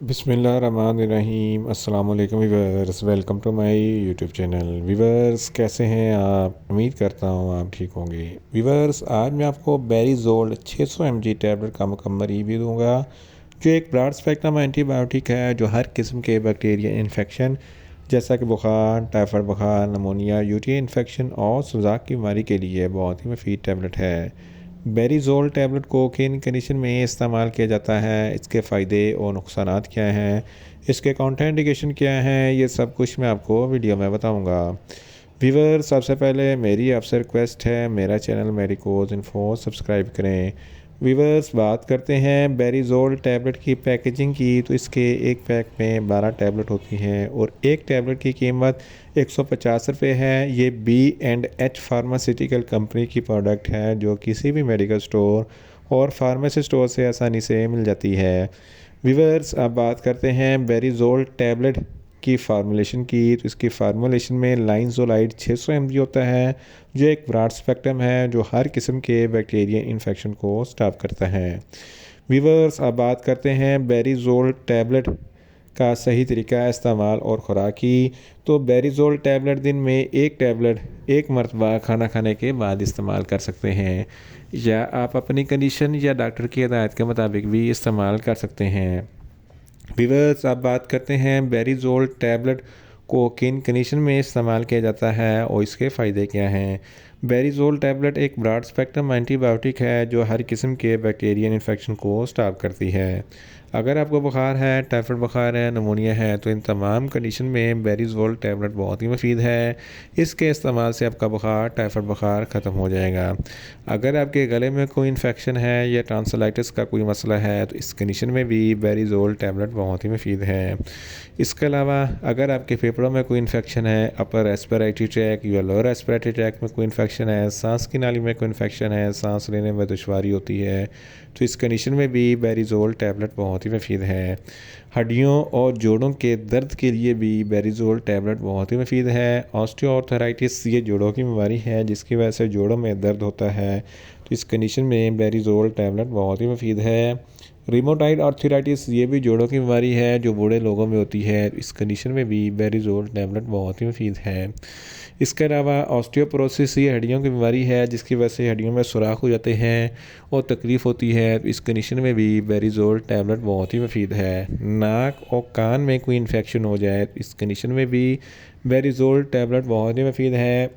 बिस्मिल्लाहिर्रहमानिर्रहीम। अस्सलाम वालेकुम viewers, welcome to my YouTube channel. Viewers, कैसे हैं आप? उम्मीद करता हूँ आप ठीक होंगे। वीवर्स, आज मैं आपको बेरीजोल 600 mg टैबलेट का मुकम्मल रिव्यू दूंगा, जो एक ब्रॉड स्पेक्ट्रम एंटीबायोटिक है जो हर किस्म के बैक्टीरिया इन्फेक्शन जैसा कि बुखार, टाइफाइड बुखार, नमोनिया, यूटी इन्फेक्शन और सुजाक की बीमारी के लिए बहुत ही मुफीद टैबलेट है। बेरीजोल टैबलेट को किन कंडीशन में इस्तेमाल किया जाता है, इसके फ़ायदे और नुकसानात क्या हैं, इसके काउंटरइंडिकेशन क्या हैं, ये सब कुछ मैं आपको वीडियो में बताऊंगा। व्यूअर, सबसे पहले मेरी आपसे रिक्वेस्ट है, मेरा चैनल मेडिकोज इन्फो सब्सक्राइब करें। व्यूअर्स, बात करते हैं बेरीजोल टैबलेट की पैकेजिंग की, तो इसके एक पैक में 12 टैबलेट होती हैं और एक टैबलेट की कीमत 150 रुपये है। ये B&H फार्मास्यूटिकल कंपनी की प्रोडक्ट है जो किसी भी मेडिकल स्टोर और फार्मेसी स्टोर से आसानी से मिल जाती है। व्यूअर्स, अब बात करते हैं बेरीजोल टैबलेट की फार्मूलेशन की, तो इसकी फार्मूलेशन में लाइनज़ोलाइड 600 mg होता है, जो एक ब्रॉड स्पेक्ट्रम है जो हर किस्म के बैक्टीरिया इन्फेक्शन को स्टॉप करता है। व्यूअर्स, अब बात करते हैं बेरीजोल टैबलेट का सही तरीका इस्तेमाल और खुराक की। तो बेरीजोल टैबलेट दिन में एक टैबलेट एक मरतबा खाना खाने के बाद इस्तेमाल कर सकते हैं, या आप अपनी कंडीशन या डॉक्टर की हिदायत के मुताबिक भी इस्तेमाल कर सकते हैं। व्यूअर्स, अब बात करते हैं बेरीजोल टैबलेट को किन कंडीशन में इस्तेमाल किया जाता है और इसके फ़ायदे क्या हैं। बेरीजोल टैबलेट एक ब्रॉड स्पेक्ट्रम एंटीबायोटिक है जो हर किस्म के बैक्टीरियन इन्फेक्शन को स्टॉप करती है। अगर आपको बुखार है, टाइफाइड बुखार है, नमोनिया है, तो इन तमाम कंडीशन में बेरीजोल टैबलेट बहुत ही मुफीद है। इसके इस्तेमाल से आपका बुखार, टाइफाइड बुखार ख़त्म हो जाएगा। अगर आपके गले में कोई इन्फेक्शन है या टॉन्सिलाइटिस का कोई मसला है, तो इस कंडीशन में भी बेरीजोल टैबलेट बहुत ही मुफीद है। इसके अलावा अगर आपके फेफड़ों में कोई इन्फेक्शन है, अपर रेस्पिरेटरी ट्रैक या लोअर रेस्पिरेटरी ट्रैक में कोई इन्फेक्शन है, सांस की नाली में कोई इन्फेक्शन है, सांस लेने में दुश्वारी होती है, तो इस कंडीशन में भी बेरीजोल टैबलेट बहुत ही मुफीद है। हड्डियों और जोड़ों के दर्द के लिए भी बेरीजोल टैबलेट बहुत ही मुफीद है। ऑस्टियोआर्थराइटिस ये जोड़ों की बीमारी है जिसकी वजह से जोड़ों में दर्द होता है, तो इस कंडीशन में बेरीजोल टैबलेट बहुत ही मुफीद है। रिमोटाइड आर्थराइटिस ये भी जोड़ों की बीमारी है जो बूढ़े लोगों में होती है, इस कंडीशन में भी बेरीजोल टैबलेट बहुत ही मुफीद है। इसके अलावा ऑस्टियोपोरोसिस ये हड्डियों की बीमारी है जिसकी वजह से हड्डियों में सुराख हो जाते हैं और तकलीफ़ होती है, इस कंडीशन में भी बेरीजोल टैबलेट बहुत ही मुफीद है। नाक और कान में कोई इन्फेक्शन हो जाए, इस कंडीशन में भी बेरीजोल टैबलेट बहुत ही मुफीद है।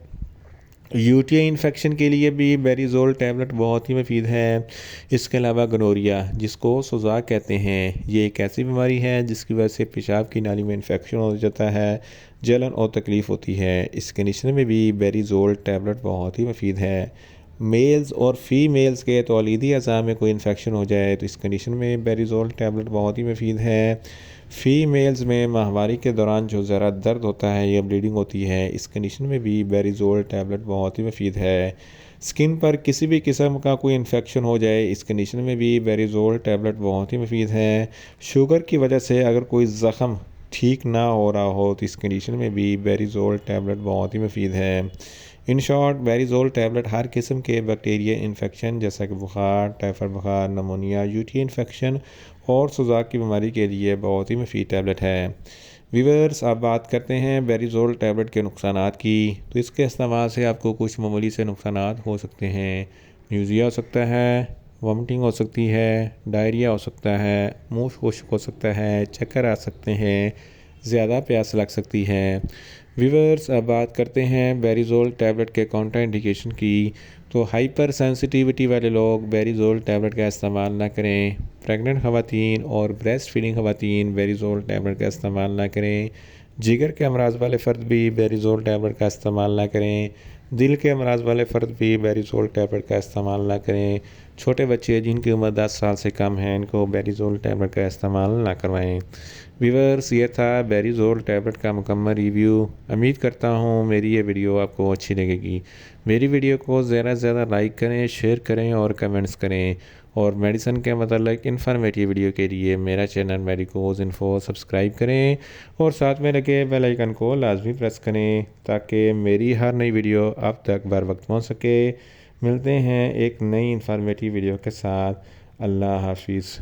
यूटीआई इन्फेक्शन के लिए भी बेरीजोल टैबलेट बहुत ही मुफीद है। इसके अलावा गनोरिया, जिसको सुजाक कहते हैं, ये एक ऐसी बीमारी है जिसकी वजह से पेशाब की नाली में इन्फेक्शन हो जाता है, जलन और तकलीफ़ होती है, इस कंडीशन में भी बेरीजोल टैबलेट बहुत ही मुफीद है। मेल्स और फीमेल्स के तौलीदी अज़ा में कोई इन्फेक्शन हो जाए, तो इस कंडीशन में बेरीजोल टैबलेट बहुत ही मुफीद है। फ़ीमेल्स में माहवारी के दौरान जो ज़रा दर्द होता है या ब्लीडिंग होती है, इस कंडीशन में भी बेरीजोल टैबलेट बहुत ही मुफीद है। स्किन पर किसी भी किस्म का कोई इन्फेक्शन हो जाए, इस कंडीशन में भी बेरीजोल टैबलेट बहुत ही मुफीद है। शुगर की वजह से अगर कोई ज़ख़म ठीक ना हो रहा हो, तो इस कंडीशन में भी बेरीजोल टैबलेट बहुत ही मुफीद है। इन शॉर्ट, बेरीजोल टैबलेट हर किस्म के बैक्टीरिया इन्फेक्शन जैसा कि बुखार, टाइफाइड बुखार, नमोनिया, यूटी इन्फेक्शन और सुजाक की बीमारी के लिए बहुत ही मुफीद टैबलेट है। व्यूअर्स, अब बात करते हैं बेरीजोल टैबलेट के नुकसानात की, तो इसके इस्तेमाल से आपको कुछ मामूली से नुकसानात हो सकते हैं। न्यूज़िया हो सकता है, वॉमिटिंग हो सकती है, डायरिया हो सकता है, मुंह खुश्क हो सकता है, चक्कर आ सकते हैं, ज़्यादा प्यास लग सकती है। व्यूअर्स, अब बात करते हैं बेरीजोल टैबलेट के काउंटर इंडिकेशन की, तो हाइपर सेंसिटिविटी वाले लोग बेरीजोल टैबलेट का इस्तेमाल ना करें। प्रेग्नेंट ख़वातीन और ब्रेस्ट फीडिंग ख़वातीन बेरीजोल टैबलेट का इस्तेमाल ना करें। जिगर के अमराज वाले फ़र्द भी बेरीजोल टैबलेट का इस्तेमाल ना करें। दिल के अमराज वाले फ़र्द भी बेरीजोल टैबलेट का इस्तेमाल ना करें। छोटे बच्चे जिनकी उम्र 10 साल से कम है, इनको बेरीजोल टैबलेट का इस्तेमाल ना करवाएं। व्यूअर्स, ये था बेरीजोल टैबलेट का मुकम्मल रिव्यू। उम्मीद करता हूँ मेरी ये वीडियो आपको अच्छी लगेगी। मेरी वीडियो को ज़्यादा से ज़्यादा लाइक करें, शेयर करें और कमेंट्स करें, और मेडिसिन के मतलब इन्फॉर्मेटिव वीडियो के लिए मेरा चैनल मेडिकोज इन्फो सब्सक्राइब करें और साथ में लगे बेल आइकन को लाजमी प्रेस करें ताकि मेरी हर नई वीडियो आप तक बर वक्त पहुँच सके। मिलते हैं एक नई इन्फॉर्मेटिव वीडियो के साथ। अल्लाह हाफिज़।